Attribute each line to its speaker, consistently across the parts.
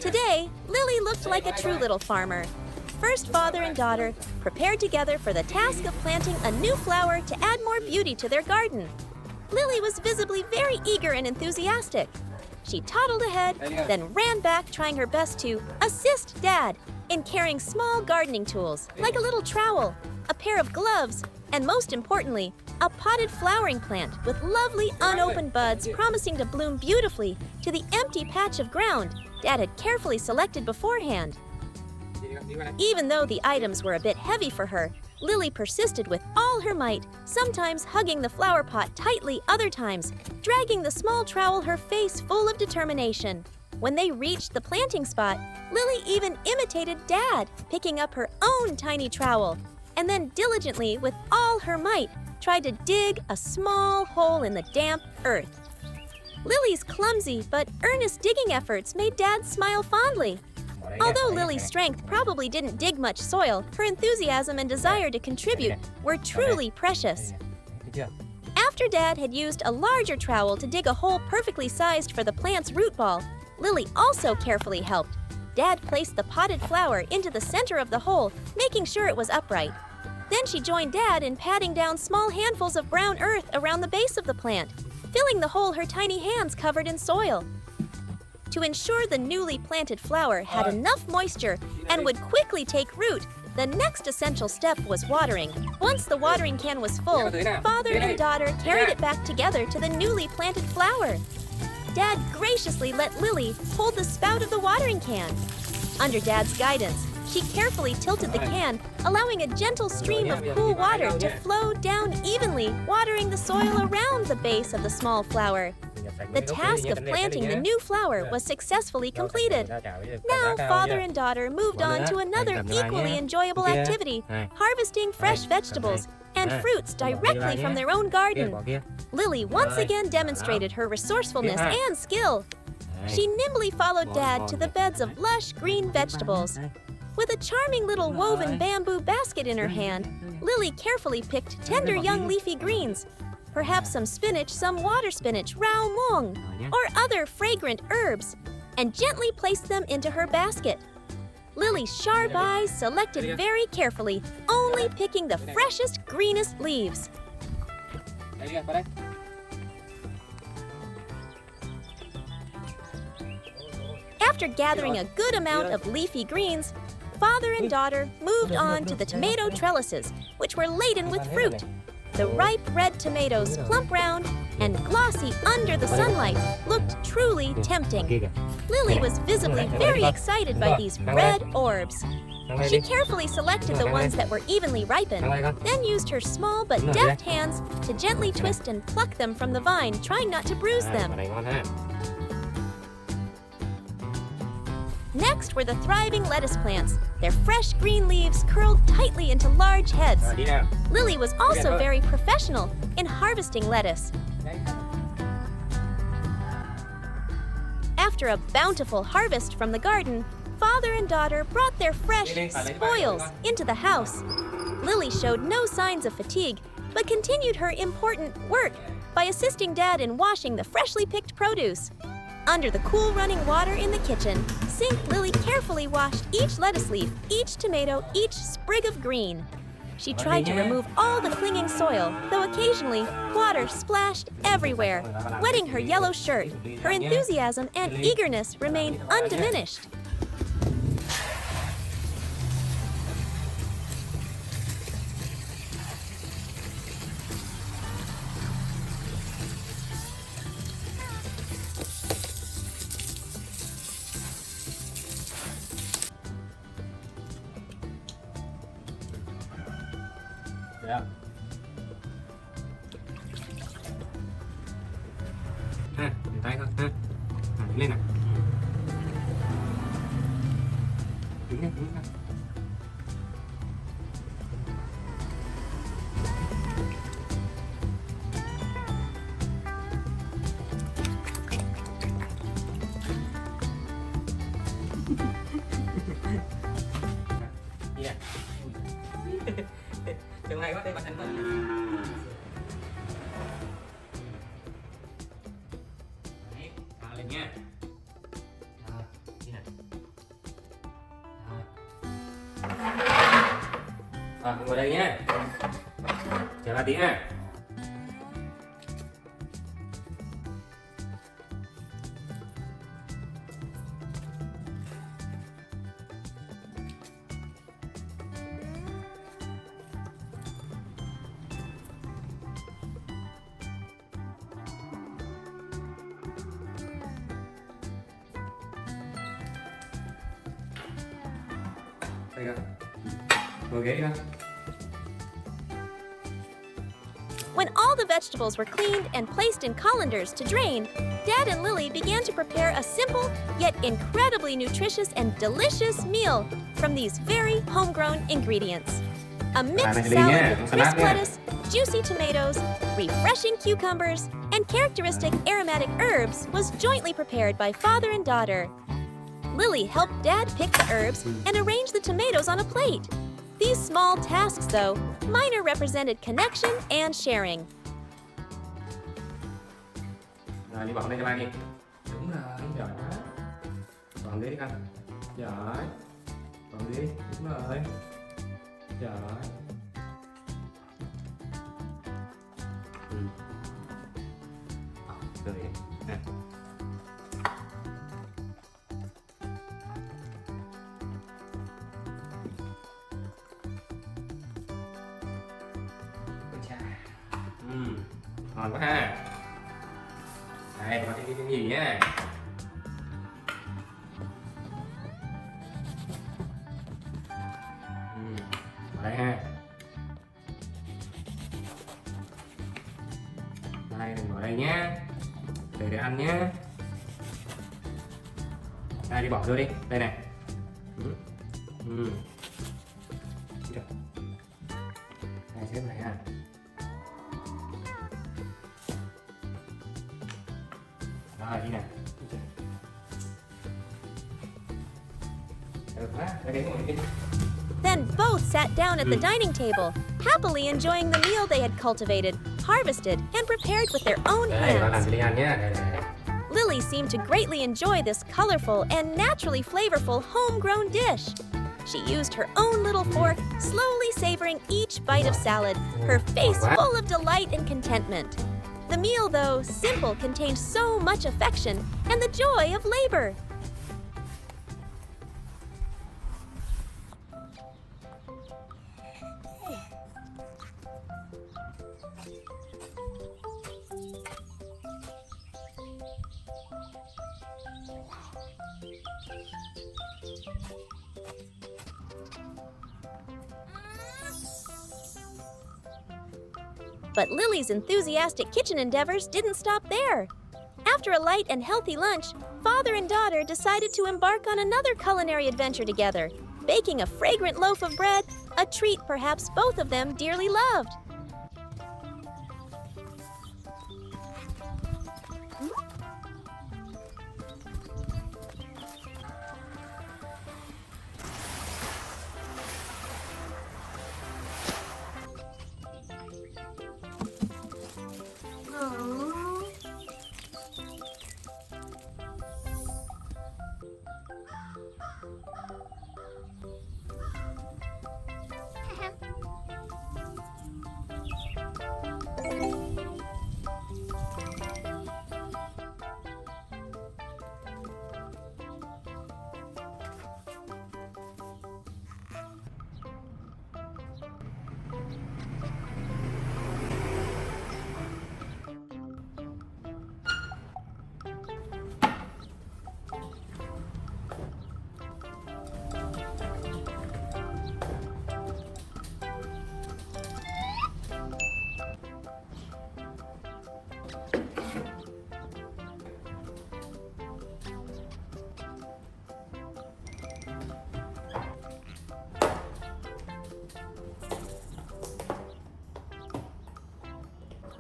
Speaker 1: Today, Lily looked like a true little farmer. First, father and daughter prepared together for the task of planting a new flower to add more beauty to their garden. Lily was visibly very eager and enthusiastic. She toddled ahead, then ran back, trying her best to assist Dad in carrying small gardening tools, like a little trowel, a pair of gloves, and most importantly, a potted flowering plant with lovely unopened buds promising to bloom beautifully to the empty patch of ground Dad had carefully selected beforehand. Even though the items were a bit heavy for her, Lily persisted with all her might, sometimes hugging the flower pot tightly, other times dragging the small trowel, her face full of determination. When they reached the planting spot, Lily even imitated Dad, picking up her own tiny trowel, and then diligently, with all her might, tried to dig a small hole in the damp earth. Lily's clumsy but earnest digging efforts made Dad smile fondly. Although Lily's strength probably didn't dig much soil, her enthusiasm and desire to contribute were truly precious. After Dad had used a larger trowel to dig a hole perfectly sized for the plant's root ball, Lily also carefully helped. Dad placed the potted flower into the center of the hole, making sure it was upright. Then she joined Dad in patting down small handfuls of brown earth around the base of the plant, filling the hole her tiny hands covered in soil. To ensure the newly planted flower had enough moisture and would quickly take root, the next essential step was watering. Once the watering can was full, father and daughter carried it back together to the newly planted flower. Dad graciously let Lily hold the spout of the watering can. Under Dad's guidance, she carefully tilted the can, allowing a gentle stream of cool water to flow down evenly, watering the soil around the base of the small flower. The task of planting the new flower was successfully completed. Now, father and daughter moved on to another equally enjoyable activity, harvesting fresh vegetables and fruits directly from their own garden. Lily once again demonstrated her resourcefulness and skill. She nimbly followed Dad to the beds of lush green vegetables. With a charming little woven bamboo basket in her hand, Lily carefully picked tender young leafy greens, perhaps some spinach, some water spinach, rao mung, or other fragrant herbs, and gently placed them into her basket. Lily's sharp eyes selected very carefully, only picking the freshest, greenest leaves. After gathering a good amount of leafy greens, father and daughter moved on to the tomato trellises, which were laden with fruit. The ripe red tomatoes, plump round and glossy under the sunlight, looked truly tempting. Lily was visibly very excited by these red orbs. She carefully selected the ones that were evenly ripened, then used her small but deft hands to gently twist and pluck them from the vine, trying not to bruise them. Next were the thriving lettuce plants, their fresh green leaves curled tightly into large heads. Lily was also very professional in harvesting lettuce. After a bountiful harvest from the garden, father and daughter brought their fresh spoils into the house. Lily showed no signs of fatigue, but continued her important work by assisting Dad in washing the freshly picked produce. Under the cool running water in the kitchen sink, Lily carefully washed each lettuce leaf, each tomato, each sprig of green. She tried to remove all the clinging soil, though occasionally water splashed everywhere, wetting her yellow shirt. Her enthusiasm and eagerness remained undiminished.
Speaker 2: Tay thôi ha. Lên nào. Đứng lên, đứng lên. Yeah. Trường hay quá, đây bạn thành công. Lên nha. Ngồi đây nhé. Chờ ba tí ha. Đây con. Ngồi ghế đi con.
Speaker 1: When all the vegetables were cleaned and placed in colanders to drain, Dad and Lily began to prepare a simple yet incredibly nutritious and delicious meal from these very homegrown ingredients. A mixed salad with crisp lettuce, juicy tomatoes, refreshing cucumbers, and characteristic aromatic herbs was jointly prepared by father and daughter. Lily helped Dad pick the herbs and arrange the tomatoes on a plate. These small tasks, though, minor represented connection and sharing.
Speaker 2: Rồi đi bỏ đây cho ba đi. Đúng rồi, giỏi quá. Còn ghế đi con. Giỏi. Còn ghế, đúng rồi. Giỏi. Rồi. Nè. Ngon quá ha. Đây, bỏ cái gì nhá. Bỏ đây ha. Đây, đừng bỏ đây nhá. Để ăn nhá. Đây, đi bỏ vô đi. Đây này. Đây, xếp này ha. Rồi, đi nè. Được quá, đây cái ngồi đi.
Speaker 1: Then both sat down at the dining table, happily enjoying the meal they had cultivated, harvested, and prepared with their own
Speaker 2: Đây, con làm
Speaker 1: hands.
Speaker 2: cho đi ăn nhé. Đây.
Speaker 1: Lily seemed to greatly enjoy this colorful and naturally flavorful homegrown dish. She used her own little fork, slowly savoring each bite of salad, her face full of delight and contentment. The meal, though simple, contained so much affection and the joy of labor. But Lily's enthusiastic kitchen endeavors didn't stop there. After a light and healthy lunch, father and daughter decided to embark on another culinary adventure together, baking a fragrant loaf of bread, a treat perhaps both of them dearly loved.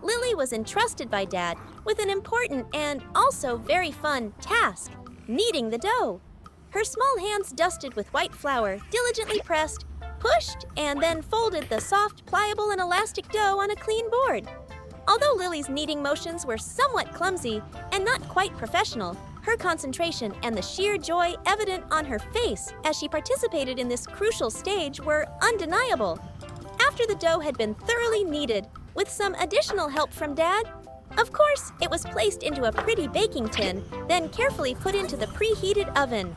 Speaker 1: Lily was entrusted by Dad with an important and also very fun task, kneading the dough. Her small hands dusted with white flour, diligently pressed, pushed, and then folded the soft, pliable, and elastic dough on a clean board. Although Lily's kneading motions were somewhat clumsy and not quite professional, her concentration and the sheer joy evident on her face as she participated in this crucial stage were undeniable. after the dough had been thoroughly kneaded, with some additional help from Dad. Of course, it was placed into a pretty baking tin, then carefully put into the preheated oven.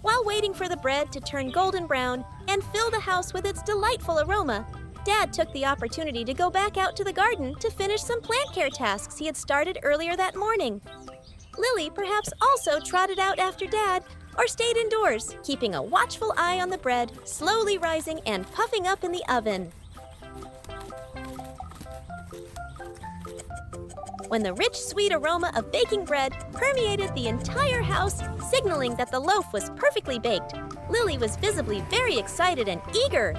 Speaker 1: While waiting for the bread to turn golden brown and fill the house with its delightful aroma, Dad took the opportunity to go back out to the garden to finish some plant care tasks he had started earlier that morning. Lily perhaps also trotted out after Dad or stayed indoors, keeping a watchful eye on the bread slowly rising and puffing up in the oven. When the rich, sweet aroma of baking bread permeated the entire house, signaling that the loaf was perfectly baked, Lily was visibly very excited and eager.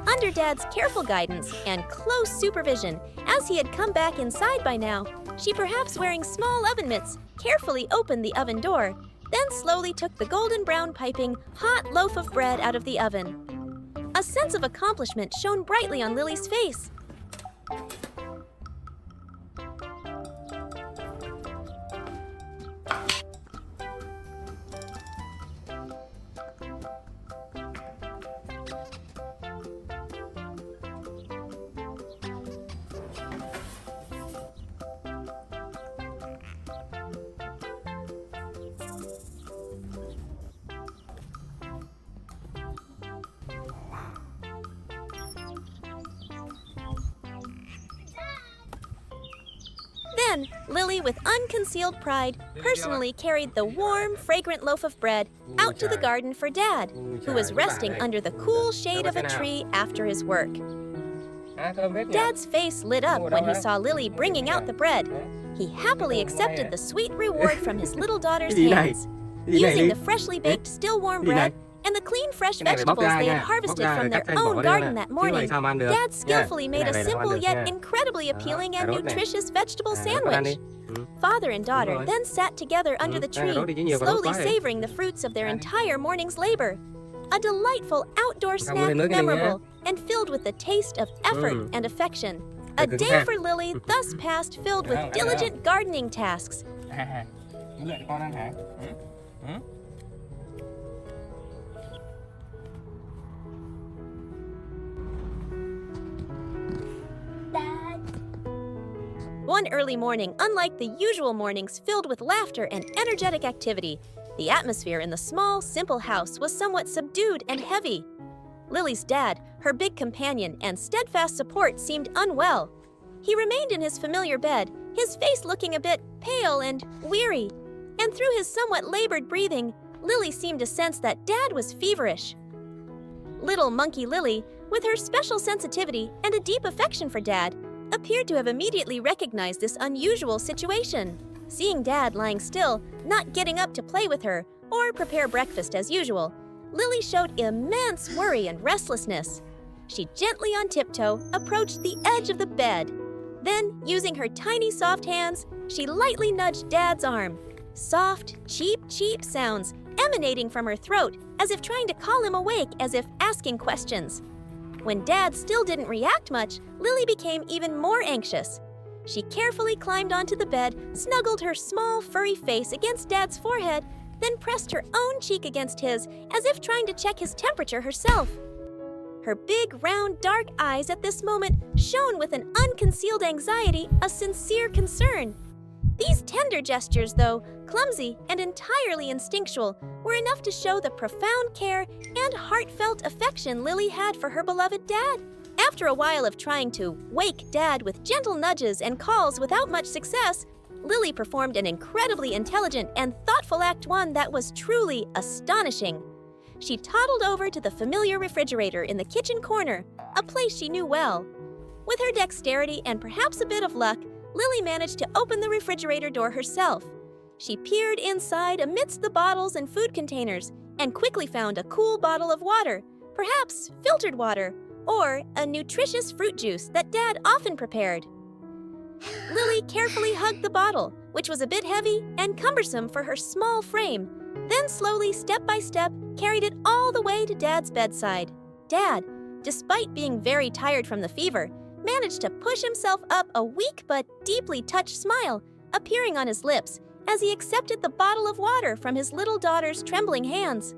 Speaker 1: Under Dad's careful guidance and close supervision, as he had come back inside by now, she, perhaps wearing small oven mitts, carefully opened the oven door, then slowly took the golden brown piping, hot loaf of bread out of the oven. A sense of accomplishment shone brightly on Lily's face. Then, Lily, with unconcealed pride, personally carried the warm, fragrant loaf of bread out to the garden for Dad, who was resting under the cool shade of a tree after his work. Dad's face lit up when he saw Lily bringing out the bread. He happily accepted the sweet reward from his little daughter's hands. Using the freshly baked, still warm bread and the clean, fresh vegetables they had harvested from their own garden that morning, Dad skillfully made a simple yet incredibly appealing and nutritious vegetable sandwich. Father and daughter then sat together under the tree, slowly savoring the fruits of their entire morning's labor. A delightful outdoor snack, memorable and filled with the taste of effort and affection. A day for Lily thus passed filled with diligent gardening tasks. One early morning, unlike the usual mornings filled with laughter and energetic activity, the atmosphere in the small, simple house was somewhat subdued and heavy. Lily's dad, her big companion and steadfast support, seemed unwell. He remained in his familiar bed, his face looking a bit pale and weary. And through his somewhat labored breathing, Lily seemed to sense that Dad was feverish. Little monkey Lily, with her special sensitivity and a deep affection for Dad, appeared to have immediately recognized this unusual situation. Seeing Dad lying still, not getting up to play with her or prepare breakfast as usual, Lily showed immense worry and restlessness. She gently on tiptoe approached the edge of the bed. Then, using her tiny soft hands, she lightly nudged Dad's arm. Soft, cheep, cheep sounds emanating from her throat, as if trying to call him awake, as if asking questions. When Dad still didn't react much, Lily became even more anxious. She carefully climbed onto the bed, snuggled her small, furry face against Dad's forehead, then pressed her own cheek against his, as if trying to check his temperature herself. Her big, round, dark eyes at this moment shone with an unconcealed anxiety, a sincere concern. These tender gestures, though clumsy and entirely instinctual, were enough to show the profound care and heartfelt affection Lily had for her beloved Dad. After a while of trying to wake Dad with gentle nudges and calls without much success, Lily performed an incredibly intelligent and thoughtful act, one that was truly astonishing. She toddled over to the familiar refrigerator in the kitchen corner, a place she knew well. With her dexterity and perhaps a bit of luck, Lily managed to open the refrigerator door herself. She peered inside amidst the bottles and food containers and quickly found a cool bottle of water, perhaps filtered water, or a nutritious fruit juice that Dad often prepared. Lily carefully hugged the bottle, which was a bit heavy and cumbersome for her small frame, then slowly, step by step, carried it all the way to Dad's bedside. Dad, despite being very tired from the fever, managed to push himself up, a weak but deeply touched smile appearing on his lips as he accepted the bottle of water from his little daughter's trembling hands.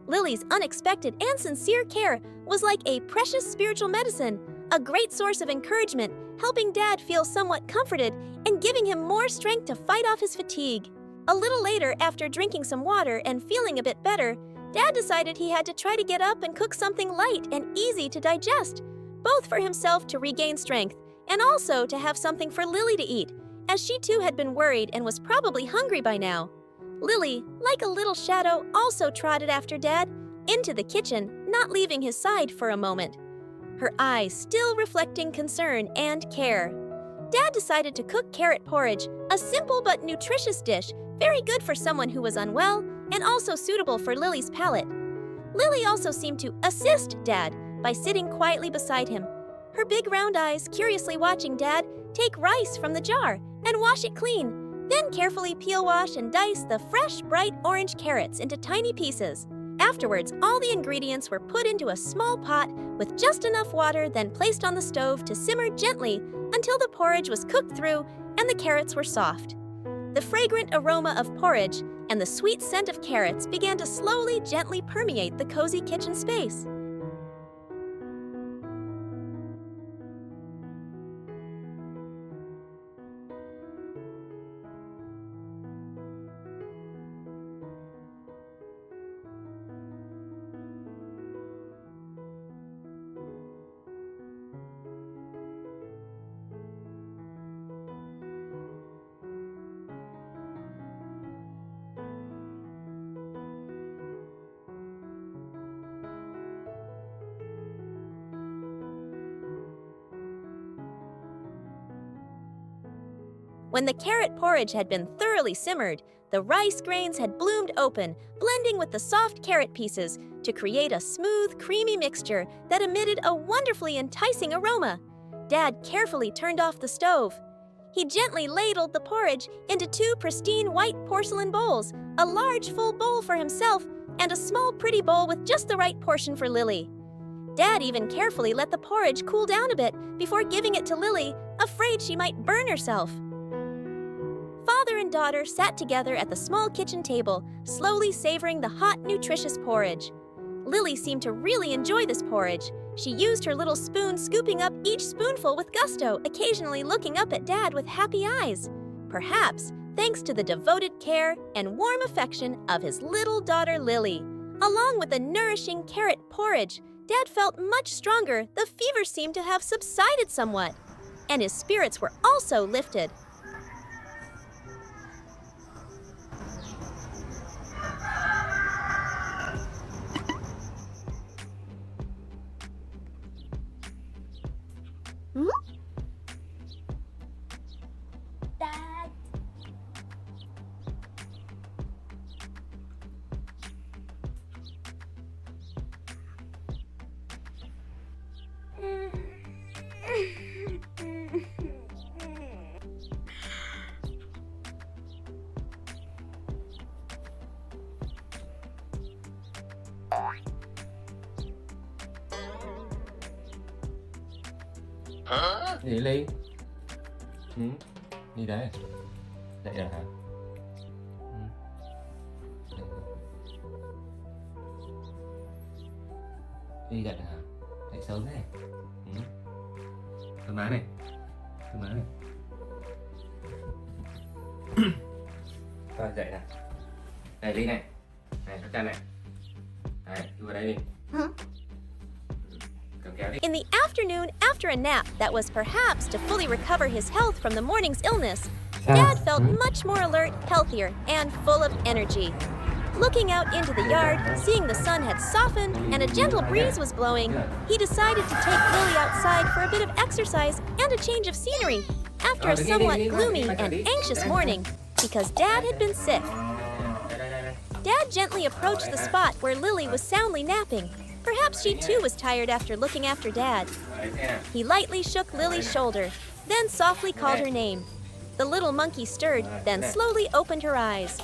Speaker 1: Lily's unexpected and sincere care was like a precious spiritual medicine, a great source of encouragement, helping Dad feel somewhat comforted and giving him more strength to fight off his fatigue. A little later, after drinking some water and feeling a bit better, Dad decided he had to try to get up and cook something light and easy to digest, both for himself to regain strength and also to have something for Lily to eat, as she too had been worried and was probably hungry by now. Lily, like a little shadow, also trotted after Dad into the kitchen, not leaving his side for a moment, her eyes still reflecting concern and care. Dad decided to cook carrot porridge, a simple but nutritious dish, very good for someone who was unwell and also suitable for Lily's palate. Lily also seemed to assist Dad by sitting quietly beside him, her big round eyes curiously watching Dad take rice from the jar and wash it clean, then carefully peel, wash, and dice the fresh, bright orange carrots into tiny pieces. Afterwards, all the ingredients were put into a small pot with just enough water, then placed on the stove to simmer gently until the porridge was cooked through and the carrots were soft. The fragrant aroma of porridge and the sweet scent of carrots began to slowly, gently permeate the cozy kitchen space. When the carrot porridge had been thoroughly simmered, the rice grains had bloomed open, blending with the soft carrot pieces to create a smooth, creamy mixture that emitted a wonderfully enticing aroma. Dad carefully turned off the stove. He gently ladled the porridge into 2 pristine white porcelain bowls, a large full bowl for himself, and a small pretty bowl with just the right portion for Lily. Dad even carefully let the porridge cool down a bit before giving it to Lily, afraid she might burn herself. Father and daughter sat together at the small kitchen table, slowly savoring the hot, nutritious porridge. Lily seemed to really enjoy this porridge. She used her little spoon, scooping up each spoonful with gusto, occasionally looking up at Dad with happy eyes. Perhaps thanks to the devoted care and warm affection of his little daughter Lily. Along with the nourishing carrot porridge, Dad felt much stronger. The fever seemed to have subsided somewhat, and his spirits were also lifted.
Speaker 3: Dad.
Speaker 2: Gì Ly? Gì đấy? Dậy rồi hả? Đi dậy rồi hả? Dậy sớm thế. Thoải mái này. Thoải mái này. Rồi dậy nè. Này Ly này. Này các cha này. Này, đi vào đây đi.
Speaker 1: In the afternoon, after a nap that was perhaps to fully recover his health from the morning's illness, Dad felt much more alert, healthier, and full of energy. Looking out into the yard, seeing the sun had softened and a gentle breeze was blowing, he decided to take Lily outside for a bit of exercise and a change of scenery after a somewhat gloomy and anxious morning because Dad had been sick. Dad gently approached the spot where Lily was soundly napping. Perhaps she too was tired after looking after Dad. He lightly shook Lily's shoulder, then softly called her name. The little monkey stirred, then slowly opened her eyes.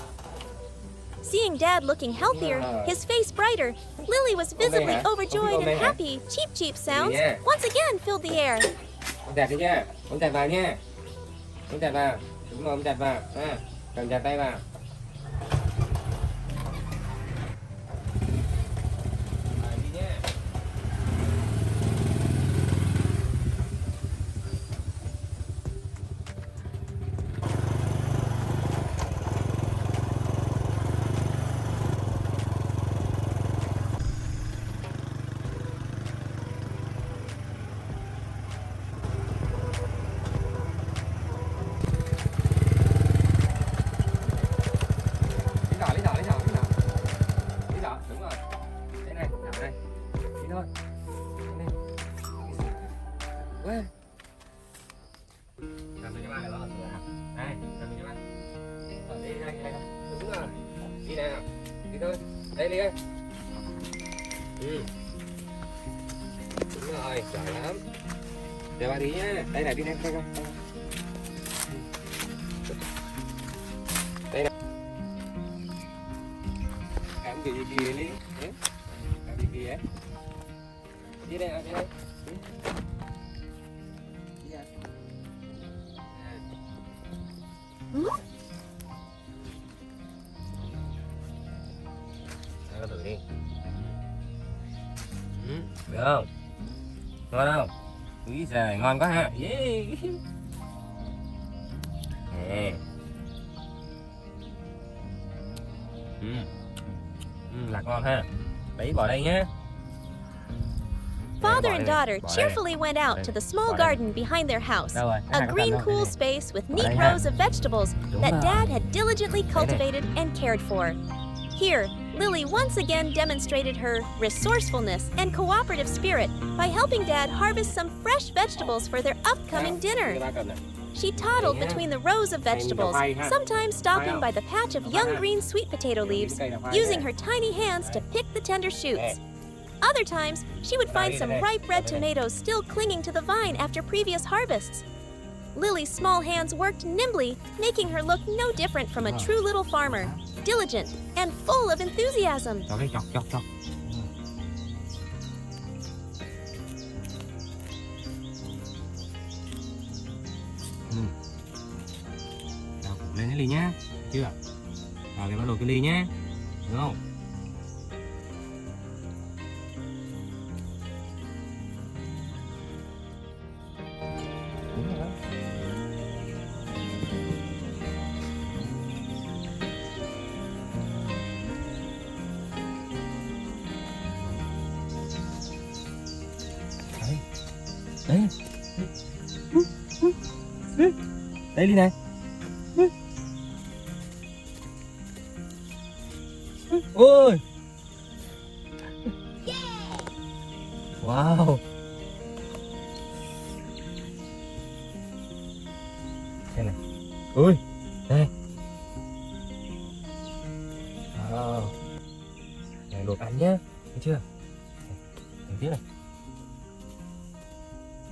Speaker 1: Seeing Dad looking healthier, his face brighter, Lily was visibly overjoyed and happy. Cheep cheep sounds once again filled the air.
Speaker 2: Ôm chặt đi nha, ôm chặt vào nha. Ôm chặt vào, đúng rồi, ôm chặt vào. Cầm chặt tay vào. Đi nha. Lý đỏ, đúng rồi. Đây này, đảo này. Đi thôi. Đây. Quá. Cầm cho ba cái đó. Đây, cầm cho ba. Đi đây. Đúng rồi. Đi nào. Đi thôi. Đây đi ơi. Đúng rồi, giỏi lắm. Để ba đi nhá. Đây này, đi đây coi. Đây này. Làm gì kìa đi. Làm gì kìa. Đi đây, đi đây. Đi ra. Ăn thử đi. Được không? Ngon không? Úi giời, ngon quá ha. Lạc ngon ha. Đấy, bỏ đây nhé.
Speaker 1: Father and daughter cheerfully went out to the small garden behind their house, a green, cool space with neat rows of vegetables that Dad had diligently cultivated and cared for. Here, Lily once again demonstrated her resourcefulness and cooperative spirit by helping Dad harvest some fresh vegetables for their upcoming dinner. She toddled between the rows of vegetables, sometimes stopping by the patch of young green sweet potato leaves, using her tiny hands to pick the tender shoots. Other times, she would find some ripe red tomatoes still clinging to the vine after previous harvests. Lily's small hands worked nimbly, making her look no different from a true little farmer, diligent and full of enthusiasm.
Speaker 2: Chọc. Đào củ lên cái ly nhá, chưa? Đào cái bắt đầu cái ly nhá, đúng không? Đúng rồi đó. Đây. Đây ly này. Ôi. Wow. Đây này. Ui. Đây. Wow. Này luộc ăn nhá. Thấy chưa? Thấy tiếp này.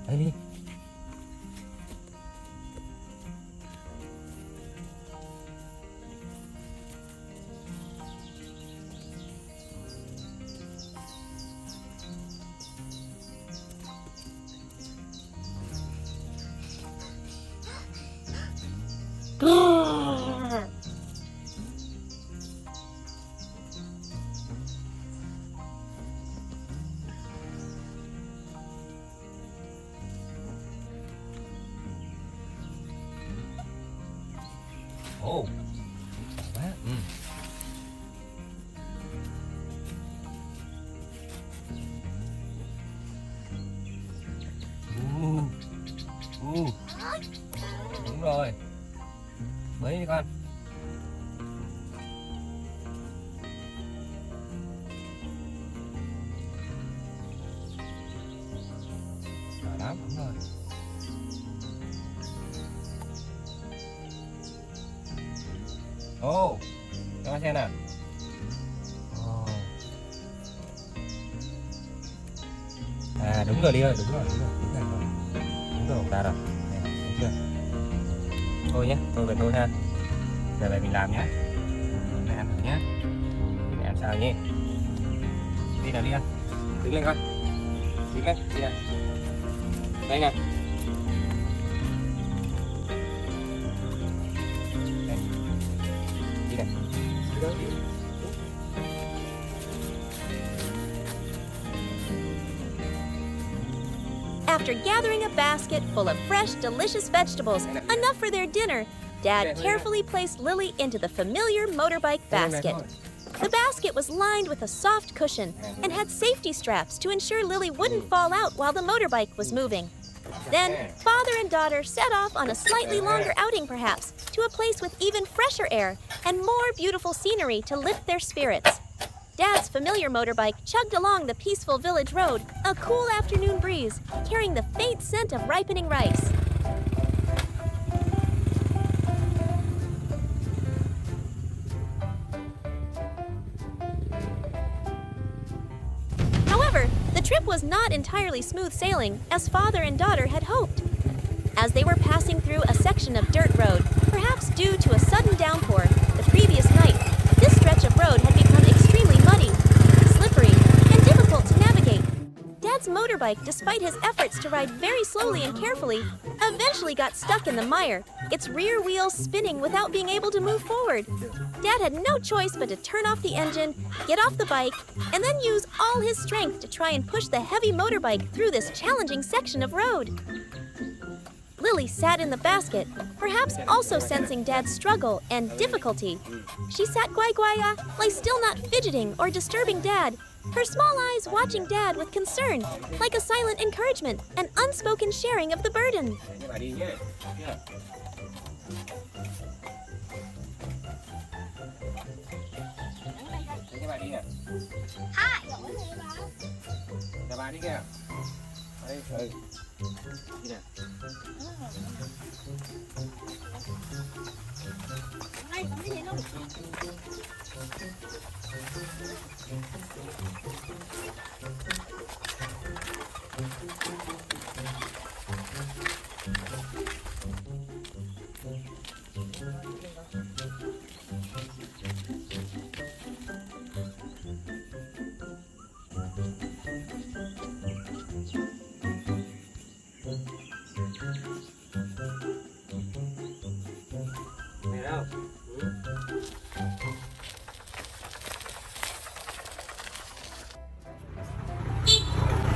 Speaker 2: Đây đi. Ồ, quá. Đúng rồi. Bới đi con. lắm, đúng rồi. Ồ, cho con xem nào. Ồ. À đúng rồi đi ơi, đúng rồi. Đúng rồi, ta rồi. Nè, đúng chưa? Thôi nhé, tôi về tôi ha. Giờ về mình làm nhé. Mẹ ăn thử nhé. Mẹ ăn sao nhé. Đi nào đi ăn. Đứng lên con. Đứng lên, đi ăn. Đây nè. Đây. Đi này. Đi đâu đi.
Speaker 1: After gathering a basket full of fresh, delicious vegetables, enough for their dinner, Dad carefully placed Lily into the familiar motorbike basket. The basket was lined with a soft cushion and had safety straps to ensure Lily wouldn't fall out while the motorbike was moving. Then, father and daughter set off on a slightly longer outing perhaps, to a place with even fresher air and more beautiful scenery to lift their spirits. Dad's familiar motorbike chugged along the peaceful village road, a cool afternoon breeze, carrying the faint scent of ripening rice. However, the trip was not entirely smooth sailing, as father and daughter had hoped. As they were passing through a section of dirt road, perhaps due to a sudden downpour the previous night, this stretch of road had become extremely muddy, slippery, and difficult to navigate. Dad's motorbike, despite his efforts to ride very slowly and carefully, eventually got stuck in the mire, its rear wheels spinning without being able to move forward. Dad had no choice but to turn off the engine, get off the bike, and then use all his strength to try and push the heavy motorbike through this challenging section of road. Lily sat in the basket, perhaps also sensing Dad's struggle and difficulty. She sat guai-guai, like still not fidgeting or disturbing Dad, her small eyes watching Dad with concern, like a silent encouragement, an unspoken sharing of the burden.
Speaker 3: Hai. Đây, có cái gì đâu.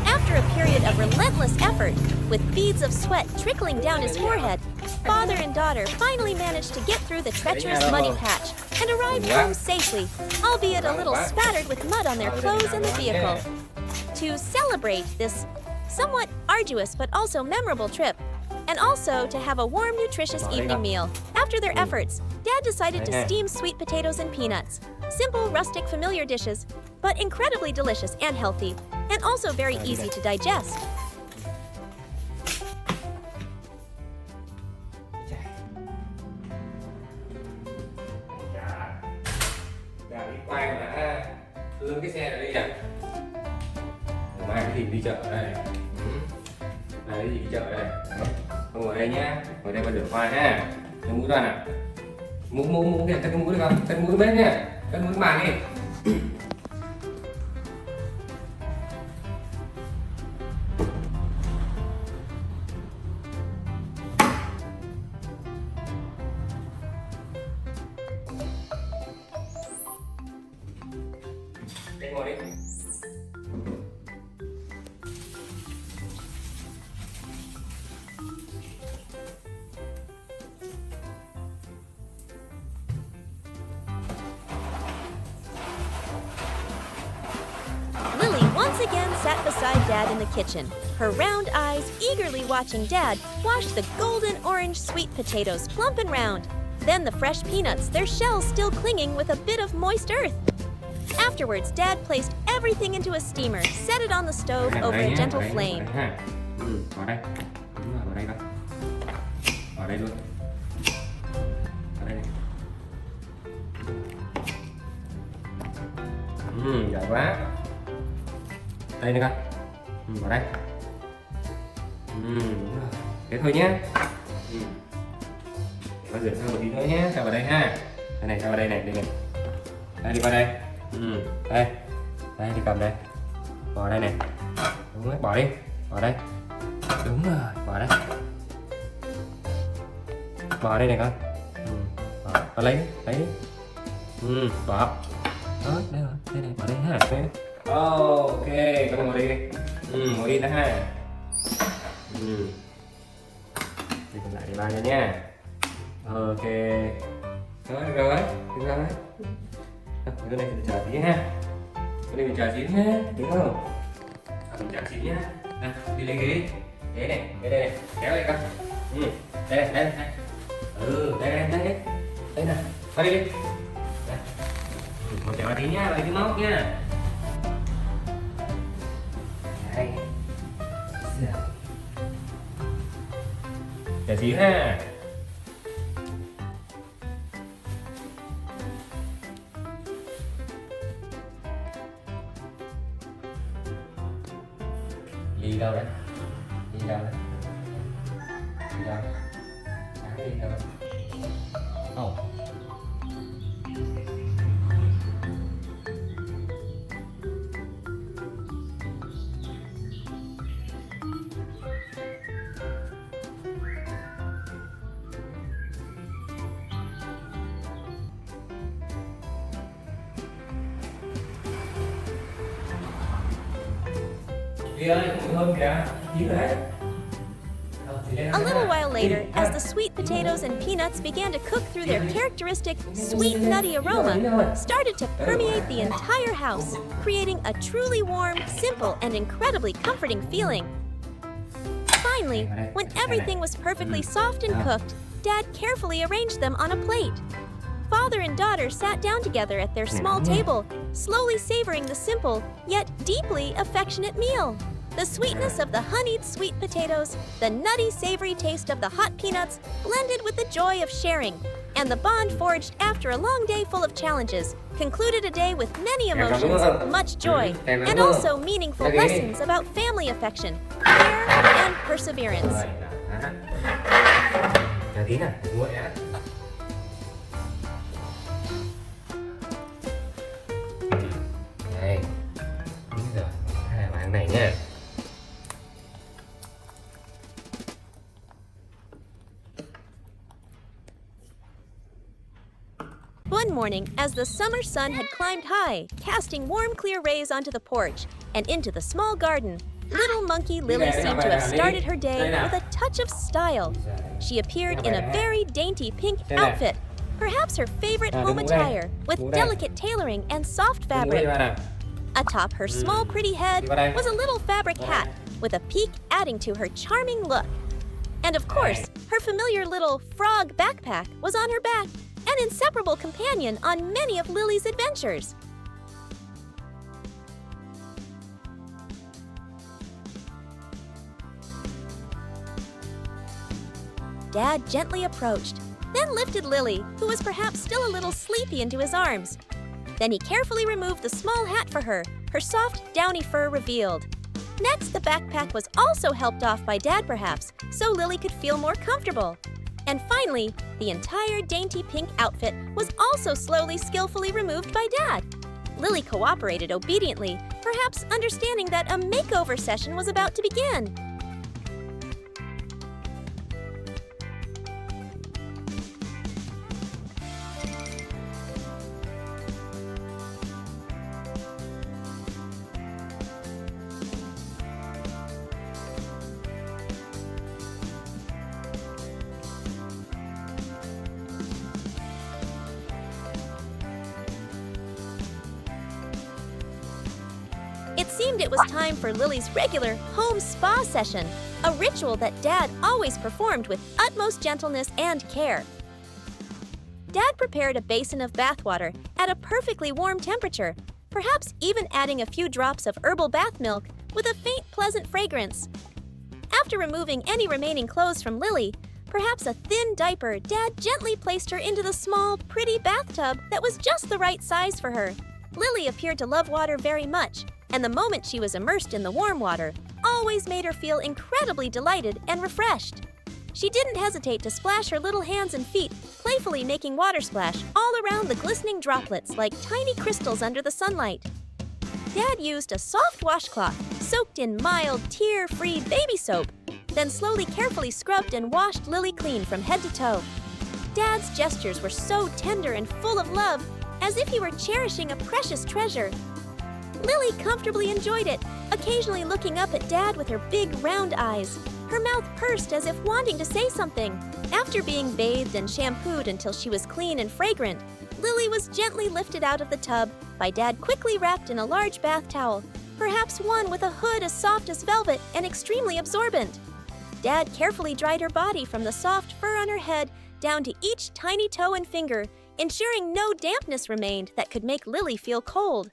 Speaker 1: After a period of relentless effort, with beads of sweat trickling down his forehead, father and daughter finally managed to get through the treacherous muddy patch and arrived home safely, albeit a little spattered with mud on their clothes and the vehicle. To celebrate this somewhat arduous but also memorable trip, and also to have a warm, nutritious evening meal. After their efforts, Dad decided to steam sweet potatoes and peanuts. Simple, rustic, familiar dishes, but incredibly delicious and healthy, and also very easy to digest.
Speaker 2: Quay là hướng cái xe này đi nhỉ? Mai cái gì đi chợ đây? Đây cái gì đi chợ đây? Không ngồi đây nhá, ngồi đây mà rửa khoai ha. Cái mũi ra nào. Mũ kìa, cắt cái mũi đi con, cắt mũi bếp nhá, cắt mũi màng đi. Đây ngồi đi.
Speaker 1: Lily once again sat beside Dad in the kitchen, her round eyes eagerly watching Dad wash the golden orange sweet potatoes plump and round, then the fresh peanuts, their shells still clinging with a bit of moist earth. Afterwards, Dad placed everything into a steamer, set it on the stove over a gentle flame.
Speaker 2: Vào đây. Đúng rồi, vào đây coi. Vào đây luôn. Vào đây này. Giỏi quá. Đây này con. Vào đây. Đúng rồi. Thế thôi nhé. Để con rửa sang một tí nữa nhé. Cho vào đây ha. Đây này, cho vào đây này, đây này. Đây đi qua đây. Đây. Đây đi cầm đây. Bỏ đây này. Đúng rồi, bỏ đi. Bỏ đây. Đúng rồi, bỏ đây. Bỏ đây này con. Bỏ lấy đi. Bỏ. Đó, đây rồi, đây này, bỏ đây ha. Ok, con ngồi đi đi. Ngồi đi đã ha. Đi còn lại để ba cho nha. Ok. Đó, được rồi. Được rồi. Cái này mình chờ tí ha. Cái này mình chờ xíu nhé. Đúng không? Mình chờ xíu nhé. Nào, đi lấy ghế. Ghế này, ghế đây này. Kéo lại con. Đây, đây. Đây. Đây nè. Qua đi đi. Đây. Một chảo tí nhá, lấy cái móc nhá. Đây. Chờ xíu ha. Ly đâu đấy? Ly đâu đấy? Ly đâu? Ly đâu đấy? Oh.
Speaker 1: A little while later, as the sweet potatoes and peanuts began to cook through their characteristic sweet nutty aroma, started to permeate the entire house, creating a truly warm, simple, and incredibly comforting feeling. Finally, when everything was perfectly soft and cooked, Dad carefully arranged them on a plate. Father and daughter sat down together at their small table, slowly savoring the simple, yet deeply affectionate meal. The sweetness of the honeyed sweet potatoes, the nutty savory taste of the hot peanuts, blended with the joy of sharing, and the bond forged after a long day full of challenges, concluded a day with many emotions, much joy, and also meaningful lessons about family affection, care, and perseverance.
Speaker 2: Đây, đúng rồi, hai bạn này nha.
Speaker 1: One morning, as the summer sun had climbed high, casting warm, clear rays onto the porch and into the small garden, little monkey Lily seemed to have started her day with a touch of style. She appeared in a very dainty pink outfit, perhaps her favorite home attire, with delicate tailoring and soft fabric. Atop her small, pretty head was a little fabric hat, with a peak adding to her charming look. And of course, her familiar little frog backpack was on her back, an inseparable companion on many of Lily's adventures. Dad gently approached, then lifted Lily, who was perhaps still a little sleepy, into his arms. Then he carefully removed the small hat for her, her soft, downy fur revealed. Next, the backpack was also helped off by Dad perhaps, so Lily could feel more comfortable. And finally, the entire dainty pink outfit was also slowly, skillfully removed by Dad. Lily cooperated obediently, perhaps understanding that a makeover session was about to begin. It seemed it was time for Lily's regular home spa session, a ritual that Dad always performed with utmost gentleness and care. Dad prepared a basin of bathwater at a perfectly warm temperature, perhaps even adding a few drops of herbal bath milk with a faint, pleasant fragrance. After removing any remaining clothes from Lily, perhaps a thin diaper, Dad gently placed her into the small, pretty bathtub that was just the right size for her. Lily appeared to love water very much, and the moment she was immersed in the warm water always made her feel incredibly delighted and refreshed. She didn't hesitate to splash her little hands and feet, playfully making water splash all around the glistening droplets like tiny crystals under the sunlight. Dad used a soft washcloth soaked in mild, tear-free baby soap, then slowly carefully scrubbed and washed Lily clean from head to toe. Dad's gestures were so tender and full of love, as if he were cherishing a precious treasure. Lily comfortably enjoyed it, occasionally looking up at Dad with her big round eyes, her mouth pursed as if wanting to say something. After being bathed and shampooed until she was clean and fragrant, Lily was gently lifted out of the tub by Dad, quickly wrapped in a large bath towel, perhaps one with a hood as soft as velvet and extremely absorbent. Dad carefully dried her body from the soft fur on her head down to each tiny toe and finger, ensuring no dampness remained that could make Lily feel cold.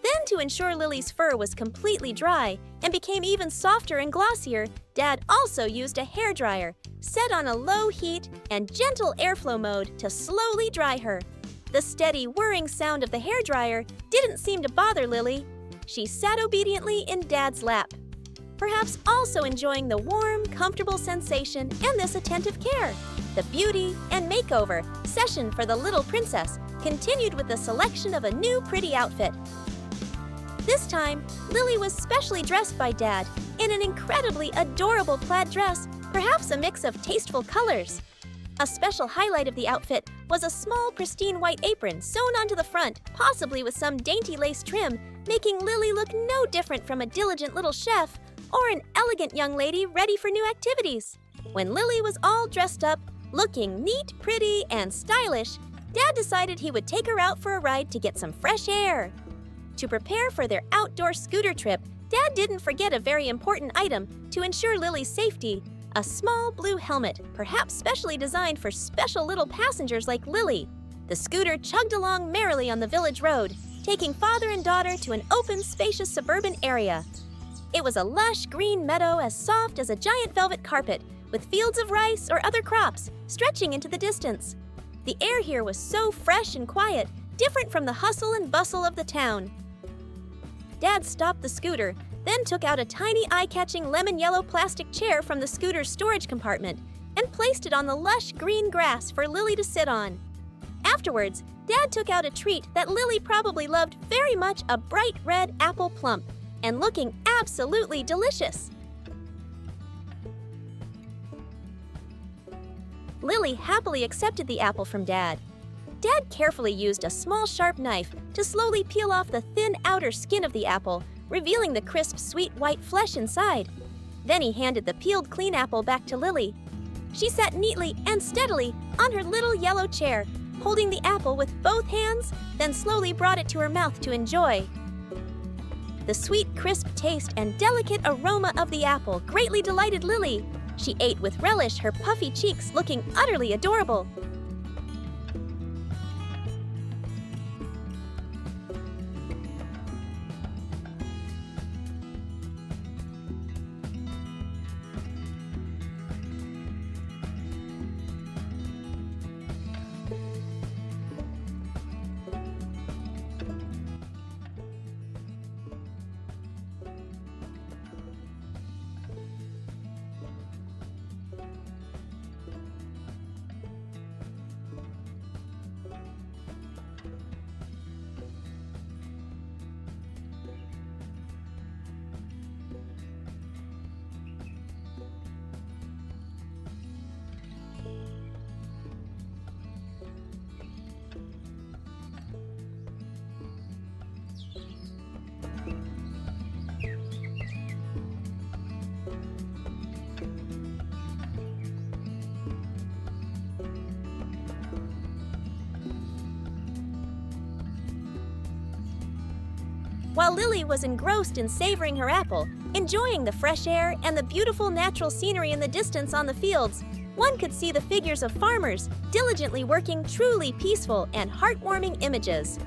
Speaker 1: Then, to ensure Lily's fur was completely dry and became even softer and glossier, Dad also used a hairdryer, set on a low heat and gentle airflow mode to slowly dry her. The steady whirring sound of the hairdryer didn't seem to bother Lily. She sat obediently in Dad's lap, perhaps also enjoying the warm, comfortable sensation and this attentive care. The beauty and makeover session for the little princess continued with the selection of a new pretty outfit. This time, Lily was specially dressed by Dad in an incredibly adorable plaid dress, perhaps a mix of tasteful colors. A special highlight of the outfit was a small, pristine white apron sewn onto the front, possibly with some dainty lace trim, making Lily look no different from a diligent little chef or an elegant young lady ready for new activities. When Lily was all dressed up, looking neat, pretty, and stylish, Dad decided he would take her out for a ride to get some fresh air. To prepare for their outdoor scooter trip, Dad didn't forget a very important item to ensure Lily's safety: a small blue helmet, perhaps specially designed for special little passengers like Lily. The scooter chugged along merrily on the village road, taking father and daughter to an open, spacious suburban area. It was a lush green meadow as soft as a giant velvet carpet, with fields of rice or other crops stretching into the distance. The air here was so fresh and quiet, different from the hustle and bustle of the town. Dad stopped the scooter, then took out a tiny eye-catching lemon-yellow plastic chair from the scooter's storage compartment and placed it on the lush green grass for Lily to sit on. Afterwards, Dad took out a treat that Lily probably loved very much, a bright red apple plump, and looking absolutely delicious. Lily happily accepted the apple from Dad. Dad carefully used a small sharp knife to slowly peel off the thin outer skin of the apple, revealing the crisp, sweet white flesh inside. Then he handed the peeled clean apple back to Lily. She sat neatly and steadily on her little yellow chair, holding the apple with both hands, then slowly brought it to her mouth to enjoy. The sweet, crisp taste and delicate aroma of the apple greatly delighted Lily. She ate with relish, her puffy cheeks looking utterly adorable. While Lily was engrossed in savoring her apple, enjoying the fresh air and the beautiful natural scenery in the distance on the fields, one could see the figures of farmers diligently working truly peaceful and heartwarming images.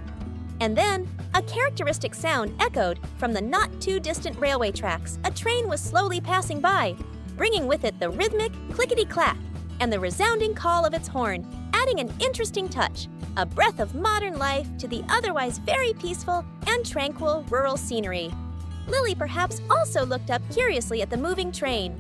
Speaker 1: And then, A characteristic sound echoed from the not-too-distant railway tracks. A train was slowly passing by, bringing with it the rhythmic clickety-clack and the resounding call of its horn, adding an interesting touch, a breath of modern life to the otherwise very peaceful and tranquil rural scenery. Lily perhaps also looked up curiously at the moving train.